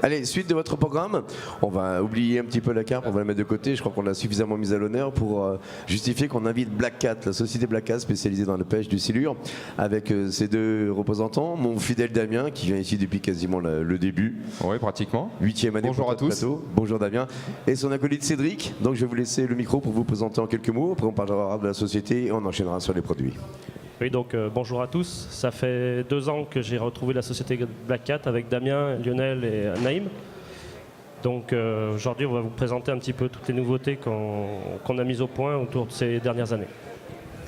Allez, suite de votre programme, on va oublier un petit peu la carpe, on va la mettre de côté. Je crois qu'on l'a suffisamment mise à l'honneur pour justifier qu'on invite Black Cat, la société Black Cat spécialisée dans la pêche du silure, avec ses deux représentants, mon fidèle Damien qui vient ici depuis quasiment le début. Oui, pratiquement. 8e année. Bonjour à tous. Plateau. Bonjour Damien. Et son acolyte Cédric. Donc je vais vous laisser le micro pour vous présenter en quelques mots. Après on parlera de la société et on enchaînera sur les produits. Oui, donc bonjour à tous. Ça fait 2 ans que j'ai retrouvé la société Black Cat avec Damien, Lionel et Naïm. Donc aujourd'hui, on va vous présenter un petit peu toutes les nouveautés qu'on a mises au point autour de ces dernières années.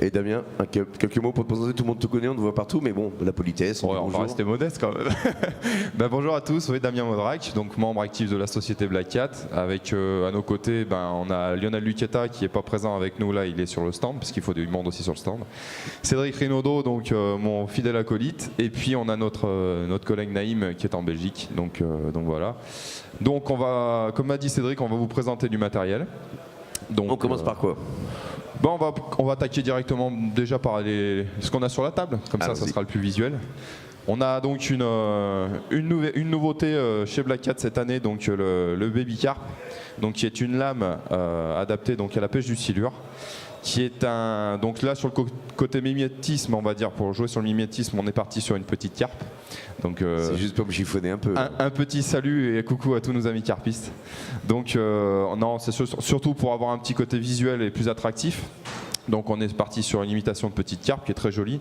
Et Damien, quelques mots pour te présenter. Tout le monde te connaît, on te voit partout, mais bon, la politesse. On va rester modeste quand même. Bonjour à tous, oui, Damien Modrac, donc membre actif de la société Black Cat. Avec à nos côtés, on a Lionel Luqueta qui n'est pas présent avec nous là, il est sur le stand, puisqu'il faut du monde aussi sur le stand. Cédric Rinaudot, donc mon fidèle acolyte. Et puis on a notre collègue Naïm qui est en Belgique. Donc voilà. Donc on va, comme m'a dit Cédric, on va vous présenter du matériel. Donc, on commence par quoi ? On va attaquer directement déjà par ce qu'on a sur la table, comme ça sera le plus visuel. On a donc une nouveauté chez Black Cat cette année, donc le Baby Carp, donc qui est une lame adaptée donc à la pêche du silure, qui est donc là sur le côté mimétisme, on va dire, pour jouer sur le mimétisme, on est parti sur une petite carpe. Donc c'est juste pour me chiffonner un peu. Un petit salut et coucou à tous nos amis carpistes. Donc non, c'est surtout pour avoir un petit côté visuel et plus attractif. Donc on est parti sur une imitation de petite carpe qui est très jolie.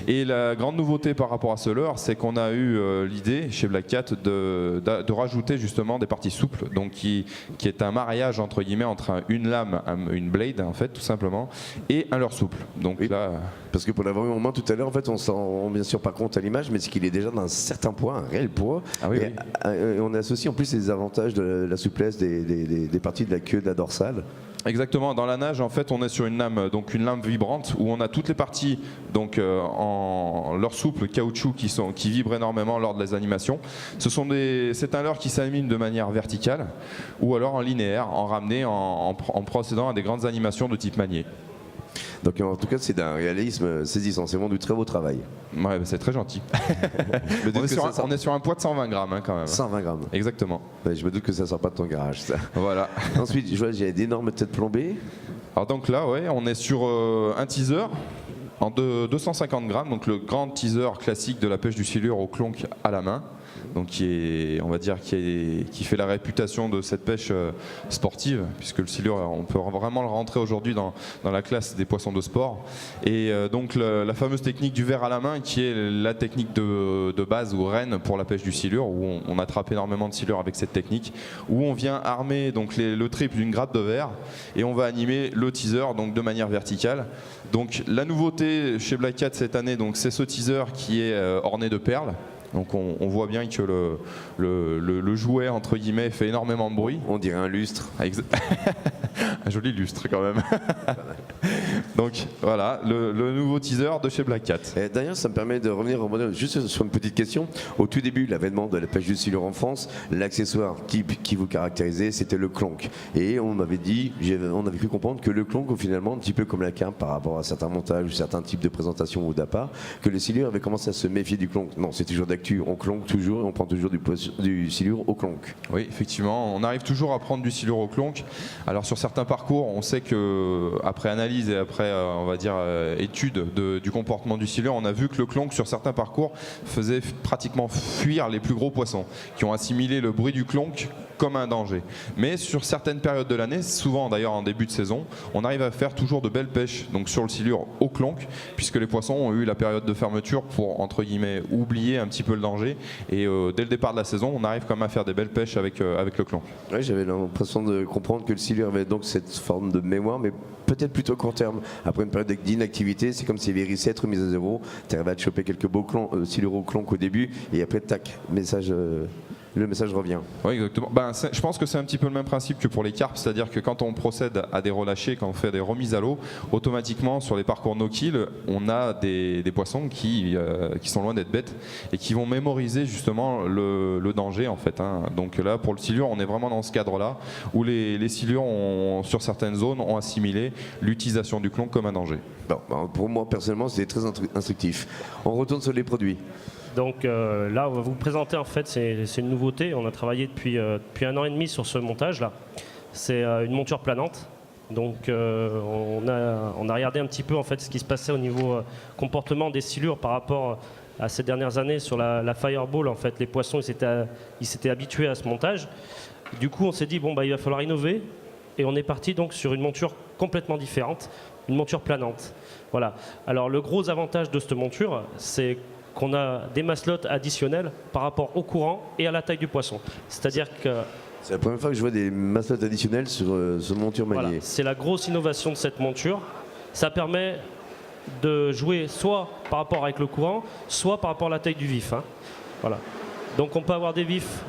Et la grande nouveauté par rapport à ce leurre, c'est qu'on a eu l'idée chez Black Cat de rajouter justement des parties souples, donc qui est un mariage entre guillemets entre une lame, une blade en fait tout simplement, et un leurre souple. Donc oui, là, parce que pour l'avoir eu en main tout à l'heure, en fait, on s'en rend bien sûr pas compte à l'image, mais c'est qu'il est déjà d'un certain poids, un réel poids. Ah oui, et on associe en plus les avantages de la souplesse des parties de la queue, de la dorsale. Exactement, dans la nage en fait on est sur une lame, donc une lame vibrante où on a toutes les parties donc en leurre souple, caoutchouc qui vibrent énormément lors de les animations. C'est un leurre qui s'anime de manière verticale ou alors en linéaire, en ramené en procédant à des grandes animations de type manier. Donc en tout cas c'est d'un réalisme saisissant, c'est vraiment du très beau travail. Ouais, c'est très gentil. on est sur un poids de 120 grammes quand même. 120 grammes. Exactement. Ouais, je me doute que ça ne sort pas de ton garage ça. Voilà. Ensuite je vois j'ai d'énormes têtes plombées. Alors donc là ouais, on est sur un teaser en 250 grammes, donc le grand teaser classique de la pêche du silure au clonk à la main. Donc qui fait la réputation de cette pêche sportive, puisque le silure, on peut vraiment le rentrer aujourd'hui dans la classe des poissons de sport. Et donc la fameuse technique du verre à la main, qui est la technique de base ou reine pour la pêche du silure, où on attrape énormément de silure avec cette technique, où on vient armer donc le trip d'une grappe de verre et on va animer le teaser donc de manière verticale. Donc la nouveauté chez Black Cat cette année, donc c'est ce teaser qui est orné de perles. Donc on voit bien que le jouet entre guillemets fait énormément de bruit. On dirait un lustre. Un joli lustre quand même. Donc voilà, le nouveau teaser de chez Black Cat. D'ailleurs ça me permet de revenir juste sur une petite question. Au tout début de l'avènement de la pêche du silure en France, l'accessoire type qui vous caractérisait c'était le clonk. Et on avait cru comprendre que le clonk finalement, un petit peu comme la carpe par rapport à certains montages ou certains types de présentations ou d'appât, que les silures avaient commencé à se méfier du clonk. Non, c'est toujours d'actu, on clonk toujours et on prend toujours du silure au clonk. Oui, effectivement, on arrive toujours à prendre du silure au clonk. Alors sur certains parcours, on sait que après analyse et après on va dire étude du comportement du silure, on a vu que le clonk sur certains parcours faisait pratiquement fuir les plus gros poissons qui ont assimilé le bruit du clonk comme un danger. Mais sur certaines périodes de l'année, souvent d'ailleurs en début de saison, on arrive à faire toujours de belles pêches donc sur le silure au clonk, puisque les poissons ont eu la période de fermeture pour entre guillemets oublier un petit peu le danger, et dès le départ de la saison on arrive quand même à faire des belles pêches avec le clonk. Ouais, j'avais l'impression de comprendre que le silure avait donc cette forme de mémoire, mais peut-être plutôt court terme. Après une période d'inactivité, c'est comme si les resets remis à zéro, tu arrives à te choper quelques beaux silure au clonk au début, et après tac, le message revient. Oui, exactement. Je pense que c'est un petit peu le même principe que pour les carpes, c'est-à-dire que quand on procède à des relâchés, quand on fait des remises à l'eau, automatiquement sur les parcours no-kill, on a des poissons qui sont loin d'être bêtes et qui vont mémoriser justement le danger en fait. Donc là, pour le silure, on est vraiment dans ce cadre-là où les silures, sur certaines zones, ont assimilé l'utilisation du clonk comme un danger. Bon, pour moi personnellement, c'est très instructif. On retourne sur les produits. Donc là, on va vous présenter, en fait, c'est une nouveauté. On a travaillé depuis 1 an et demi sur ce montage-là. C'est une monture planante. Donc on a regardé un petit peu en fait, ce qui se passait au niveau comportement des silures par rapport à ces dernières années sur la Fireball. En fait, les poissons ils s'étaient habitués à ce montage. Du coup, on s'est dit bon, bah, il va falloir innover. Et on est parti donc sur une monture complètement différente, une monture planante. Voilà. Alors le gros avantage de cette monture, c'est qu'on a des maslottes additionnelles par rapport au courant et à la taille du poisson. C'est-à-dire que C'est la première fois que je vois des maslottes additionnelles sur ce monture maniée. voilà, c'est la grosse innovation de cette monture. Ça permet de jouer soit par rapport avec le courant, soit par rapport à la taille du vif. Hein. Voilà. Donc on peut avoir des vifs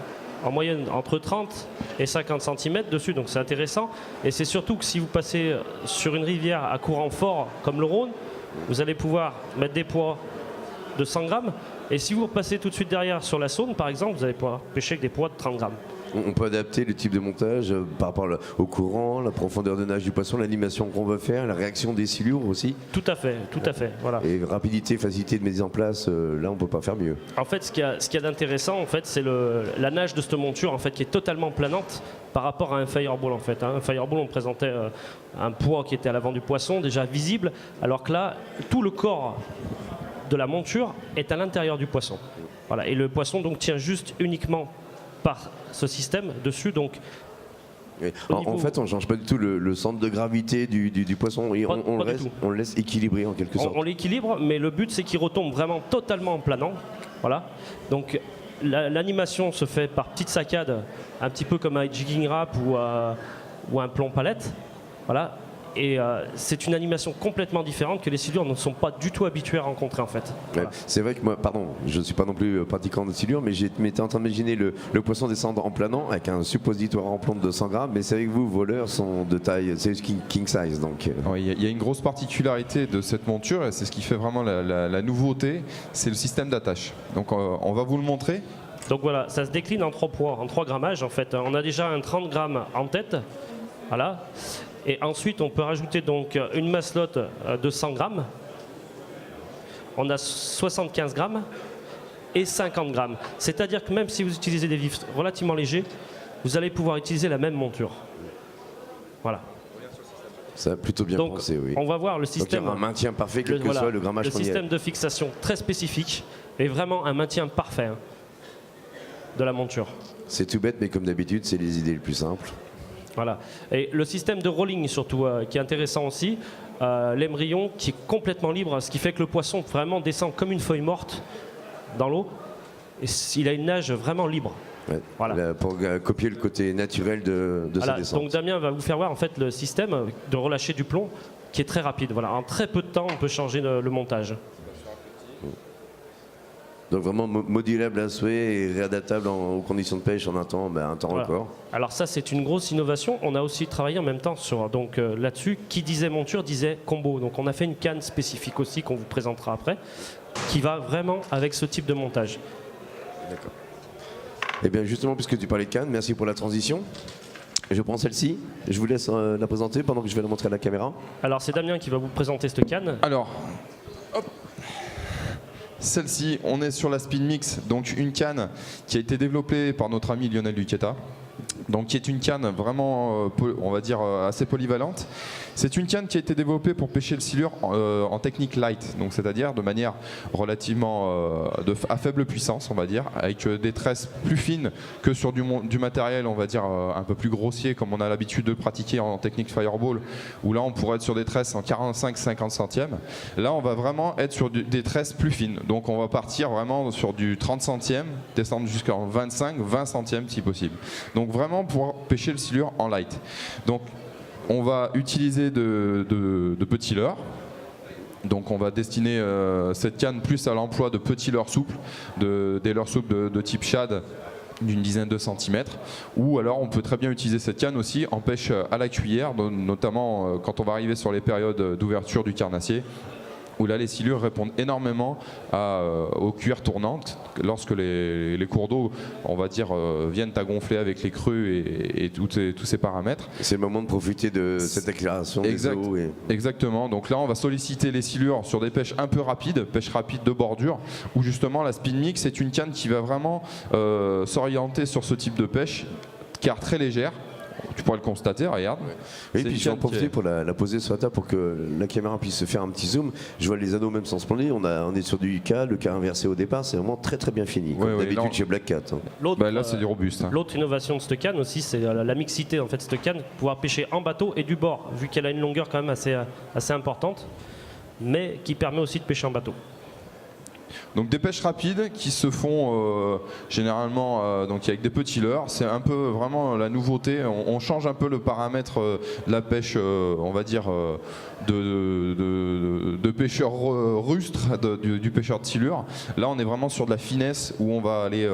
en moyenne entre 30 et 50 cm dessus, donc c'est intéressant. Et c'est surtout que si vous passez sur une rivière à courant fort comme le Rhône, vous allez pouvoir mettre des poids de 100 grammes. Et si vous repassez tout de suite derrière sur la Saône, par exemple, vous allez pouvoir pêcher avec des poids de 30 grammes. On peut adapter le type de montage par rapport au courant, la profondeur de nage du poisson, l'animation qu'on veut faire, la réaction des silures aussi. Tout à fait, voilà. Et rapidité, facilité de mise en place, là on peut pas faire mieux. En fait, ce qu'il y a d'intéressant, en fait, c'est la nage de cette monture, en fait, qui est totalement planante par rapport à un Fireball, en fait. Un Fireball, on présentait un poids qui était à l'avant du poisson, déjà visible, alors que là, tout le corps de la monture est à l'intérieur du poisson. Voilà. Et le poisson donc tient juste uniquement par ce système dessus. Donc, en fait, on ne change pas du tout le centre de gravité du poisson. Et on le laisse équilibrer en quelque sorte. On l'équilibre, mais le but c'est qu'il retombe vraiment totalement en planant. Voilà. Donc l'animation se fait par petites saccades, un petit peu comme un jigging rap ou un plomb palette. Voilà. Et c'est une animation complètement différente que les silures ne sont pas du tout habitués à rencontrer en fait. Voilà. Ouais, c'est vrai que moi, pardon, je ne suis pas non plus pratiquant de silure, mais j'étais en train d'imaginer le poisson descendre en planant avec un suppositoire en plomb de 200 grammes, mais c'est avec vous, vos leurres sont de taille, c'est king size. Donc. Il y a une grosse particularité de cette monture, et c'est ce qui fait vraiment la nouveauté, c'est le système d'attache. Donc on va vous le montrer. Donc voilà, ça se décline en 3 poids, en 3 grammages en fait. On a déjà un 30 grammes en tête, voilà. Et ensuite, on peut rajouter donc une maslotte de 100 grammes. On a 75 grammes et 50 grammes. C'est-à-dire que même si vous utilisez des vifs relativement légers, vous allez pouvoir utiliser la même monture. Voilà. Ça a plutôt bien donc, pensé, oui. On va voir le système. Donc, il y aura un maintien parfait, quel que soit le grammage qu'on y ait. Le système de fixation très spécifique et vraiment un maintien parfait de la monture. C'est tout bête, mais comme d'habitude, c'est les idées les plus simples. Voilà. Et le système de rolling surtout qui est intéressant aussi, l'émerillon qui est complètement libre, ce qui fait que le poisson vraiment descend comme une feuille morte dans l'eau et il a une nage vraiment libre. Ouais. Voilà. Pour copier le côté naturel de voilà. sa descente. Donc Damien va vous faire voir en fait le système de relâcher du plomb qui est très rapide. Voilà. En très peu de temps, on peut changer le montage. Donc vraiment modulable à souhait et réadaptable aux conditions de pêche en un temps voilà. record. Alors ça c'est une grosse innovation. On a aussi travaillé en même temps sur là-dessus. Qui disait monture disait combo. Donc on a fait une canne spécifique aussi qu'on vous présentera après, qui va vraiment avec ce type de montage. D'accord. Et bien justement, puisque tu parlais de canne, merci pour la transition. Je prends celle-ci. Je vous laisse la présenter pendant que je vais la montrer à la caméra. Alors c'est Damien qui va vous présenter cette canne. Alors, hop. Celle-ci, on est sur la Speed Mix, donc une canne qui a été développée par notre ami Lionel Duqueta, donc qui est une canne vraiment, on va dire, assez polyvalente. C'est une canne qui a été développée pour pêcher le silure en technique light, donc c'est-à-dire de manière relativement à faible puissance, on va dire, avec des tresses plus fines que sur du matériel, on va dire, un peu plus grossier, comme on a l'habitude de pratiquer en technique Fireball, où là on pourrait être sur des tresses en 45-50 centièmes. Là on va vraiment être sur des tresses plus fines, donc on va partir vraiment sur du 30 centièmes, descendre jusqu'en 25-20 centièmes si possible. Donc vraiment pour pêcher le silure en light. Donc on va utiliser de petits leurres. Donc on va destiner cette canne plus à l'emploi de petits leurres souples, des leurres souples de type shad d'une dizaine de centimètres. Ou alors on peut très bien utiliser cette canne aussi en pêche à la cuillère, notamment quand on va arriver sur les périodes d'ouverture du carnassier. où là les silures répondent énormément aux cuirs tournantes lorsque les cours d'eau, on va dire, viennent à gonfler avec les crues et tous ces paramètres. C'est le moment de profiter de cette accélération des eaux. Exactement, donc là on va solliciter les silures sur des pêches un peu rapides, pêche rapide de bordure, où justement la Spin Mix est une canne qui va vraiment s'orienter sur ce type de pêche, car très légère. Tu pourrais le constater, regarde. Oui, puis je vais en profiter pour la poser sur la table pour que la caméra puisse se faire un petit zoom. Je vois les anneaux même sans se planer. On est sur du K, le K inversé au départ, c'est vraiment très très bien fini. Comme d'habitude chez Black Cat. Là c'est du robuste. L'autre innovation de cette canne aussi, c'est la mixité en fait. Cette canne, pouvoir pêcher en bateau et du bord, vu qu'elle a une longueur quand même assez importante, mais qui permet aussi de pêcher en bateau. Donc des pêches rapides qui se font généralement donc avec des petits leurres, c'est un peu vraiment la nouveauté. On change un peu le paramètre de la pêche, on va dire de pêcheur rustre, du pêcheur de silure. Là on est vraiment sur de la finesse où on va aller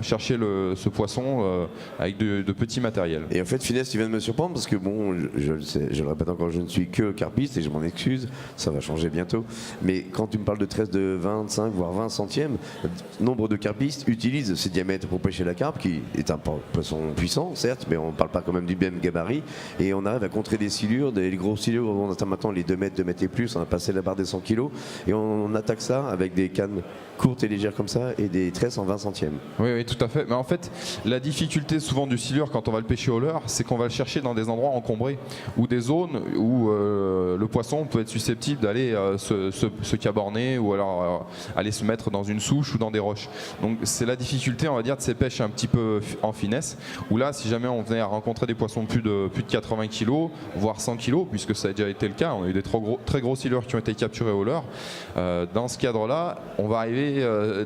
chercher ce poisson avec de petits matériels. Et en fait finesse, tu viens de me surprendre parce que bon, je le sais, je le répète encore, je ne suis que carpiste et je m'en excuse, ça va changer bientôt. Mais quand tu me parles de tresse de 25 voire 20 centièmes, nombre de carpistes utilisent ces diamètres pour pêcher la carpe, qui est un poisson puissant, certes, mais on ne parle pas quand même du même gabarit. Et on arrive à contrer des silures, les gros silures, on atteint maintenant les 2 mètres et plus, on a passé la barre des 100 kg. Et on attaque ça avec des cannes courtes et légères comme ça et des tresses en 20 centièmes. Oui, tout à fait. Mais en fait, la difficulté souvent du silure quand on va le pêcher au leurre, c'est qu'on va le chercher dans des endroits encombrés ou des zones où le poisson peut être susceptible d'aller se caborner ou alors aller se mettre dans une souche ou dans des roches. Donc c'est la difficulté, on va dire, de ces pêches un petit peu en finesse, où là, si jamais on venait à rencontrer des poissons de plus de 80 kg, voire 100 kg, puisque ça a déjà été le cas, on a eu des très gros silures qui ont été capturés au leurre, dans ce cadre-là, on va arriver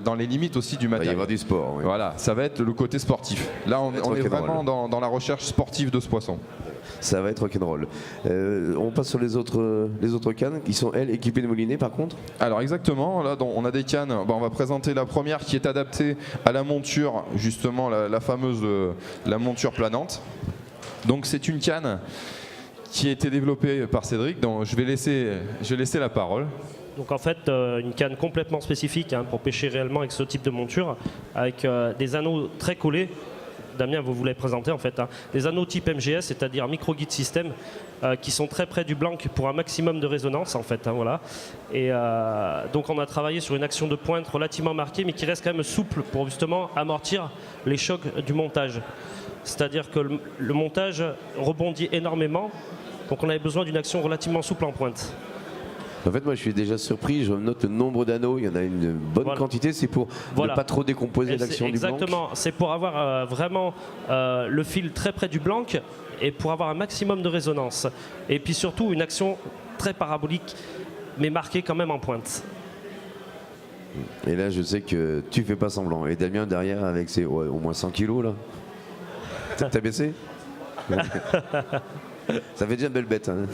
dans les limites aussi du matériel. Il va y avoir du sport. Oui. Voilà, ça va être le côté sportif. Là, on est vraiment dans la recherche sportive de ce poisson. Ça va être rock'n'roll. On passe sur les autres cannes qui sont, elles, équipées de moulinets par contre. Alors exactement, là on a des cannes, on va présenter la première qui est adaptée à la monture, justement la fameuse la monture planante. Donc c'est une canne qui a été développée par Cédric, donc je vais laisser la parole. Donc en fait, une canne complètement spécifique pour pêcher réellement avec ce type de monture, avec des anneaux très collés. Damien, vous l'avez présenté en fait, des anneaux type MGS, c'est-à-dire micro-guide system, qui sont très près du blanc pour un maximum de résonance en fait. Voilà. Et donc on a travaillé sur une action de pointe relativement marquée, mais qui reste quand même souple pour justement amortir les chocs du montage. C'est-à-dire que le montage rebondit énormément, donc on avait besoin d'une action relativement souple en pointe. En fait, moi, je suis déjà surpris. Je note le nombre d'anneaux. Il y en a une bonne quantité. C'est pour ne pas trop décomposer l'action du blanc. Exactement. C'est pour avoir vraiment le fil très près du blanc et pour avoir un maximum de résonance. Et puis surtout, une action très parabolique, mais marquée quand même en pointe. Et là, je sais que tu fais pas semblant. Et Damien, derrière, avec ses au moins 100 kilos, là. T'as baissé? Ça fait déjà une belle bête. Hein.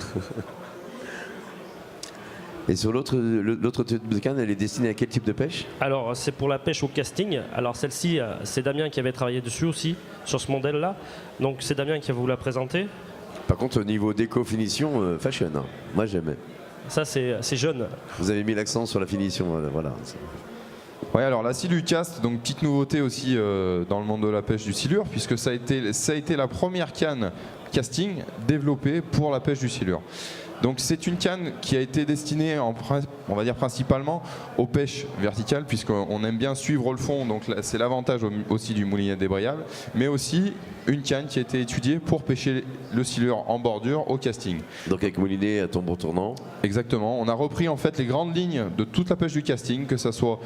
Et sur l'autre type de canne, elle est destinée à quel type de pêche? Alors c'est pour la pêche au casting. Alors celle-ci, c'est Damien qui avait travaillé dessus aussi, sur ce modèle-là. Donc c'est Damien qui va vous la présenter. Par contre au niveau déco-finition, fashion, hein. Moi j'aimais. Ça c'est jeune. Vous avez mis l'accent sur la finition, voilà. Oui, alors la Silucast, donc petite nouveauté aussi dans le monde de la pêche du silure, puisque ça a été la première canne casting développée pour la pêche du silure. Donc c'est une canne qui a été destinée, on va dire principalement aux pêches verticales, puisqu'on aime bien suivre le fond, donc c'est l'avantage aussi du moulinet débrayable, mais aussi une canne qui a été étudiée pour pêcher le silure en bordure au casting. Donc avec moulinet à tambour tournant. Exactement, on a repris en fait les grandes lignes de toute la pêche du casting, que ce soit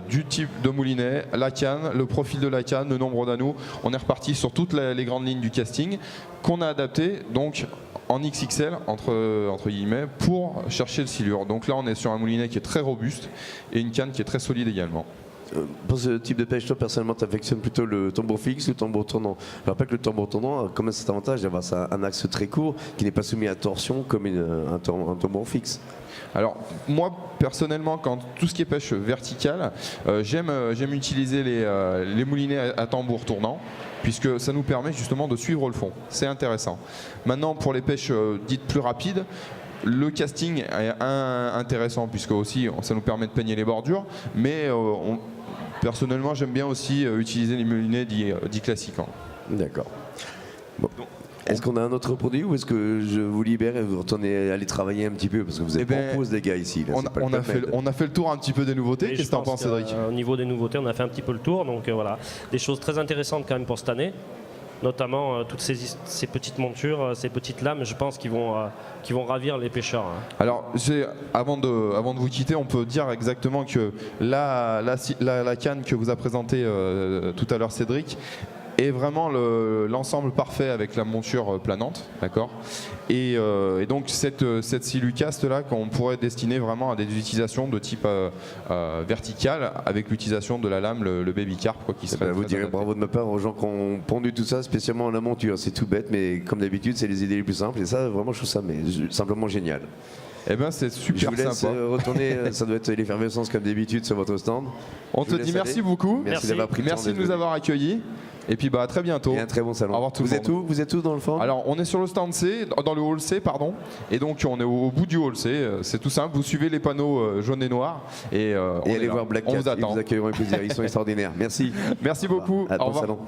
du type de moulinet, la canne, le profil de la canne, le nombre d'anneaux. On est reparti sur toutes les grandes lignes du casting qu'on a adapté donc en XXL entre guillemets pour chercher le silure. Donc là on est sur un moulinet qui est très robuste et une canne qui est très solide également. Pour ce type de pêche, toi personnellement tu affectionnes plutôt le tambour fixe ou le tambour tournant? Je rappelle que le tambour tournant a quand même cet avantage d'avoir un axe très court qui n'est pas soumis à torsion comme un tambour fixe. Alors moi personnellement, quand tout ce qui est pêche verticale, j'aime utiliser les moulinets à tambour tournant, puisque ça nous permet justement de suivre le fond. C'est intéressant. Maintenant pour les pêches dites plus rapides, le casting est intéressant puisque aussi ça nous permet de peigner les bordures, mais personnellement j'aime bien aussi utiliser les moulinets dits classiques. D'accord. Bon. Est-ce qu'on a un autre produit ou est-ce que je vous libère et vous retournez aller travailler un petit peu parce que vous êtes en pause les gars ici là, on a fait le tour un petit peu des nouveautés. Qu'est-ce que tu en penses, Cédric? Au niveau des nouveautés, on a fait un petit peu le tour, donc voilà, des choses très intéressantes quand même pour cette année. Notamment toutes ces petites montures, ces petites lames, je pense, qui vont ravir les pêcheurs. Alors, avant de vous quitter, on peut dire exactement que la canne que vous a présentée tout à l'heure Cédric est vraiment l'ensemble parfait avec la monture planante, d'accord. Et donc cette silucaste là qu'on pourrait destiner vraiment à des utilisations de type vertical avec l'utilisation de la lame, le baby carp, quoi, qui serait. Vous direz bravo de ma part aux gens qui ont pondu tout ça, spécialement à la monture. C'est tout bête, mais comme d'habitude, c'est les idées les plus simples. Et ça, vraiment, je trouve ça simplement génial. Eh ben c'est super sympa. Je vous laisse retourner, ça doit être l'effervescence comme d'habitude sur votre stand. On te dit merci beaucoup. Merci d'avoir pris le temps. Merci de nous avoir accueillis. Et puis à très bientôt. Et un très bon salon. Au revoir tout le monde. Vous êtes où dans le fond? Alors on est sur le stand C, dans le hall C pardon. Et donc on est au bout du hall C. C'est tout simple. Vous suivez les panneaux jaunes et noirs et allez voir Black Cat. On vous attend. Ils vous accueilleront avec plaisir. Ils sont extraordinaires. Merci. Merci beaucoup. Au revoir. Au revoir. Salon.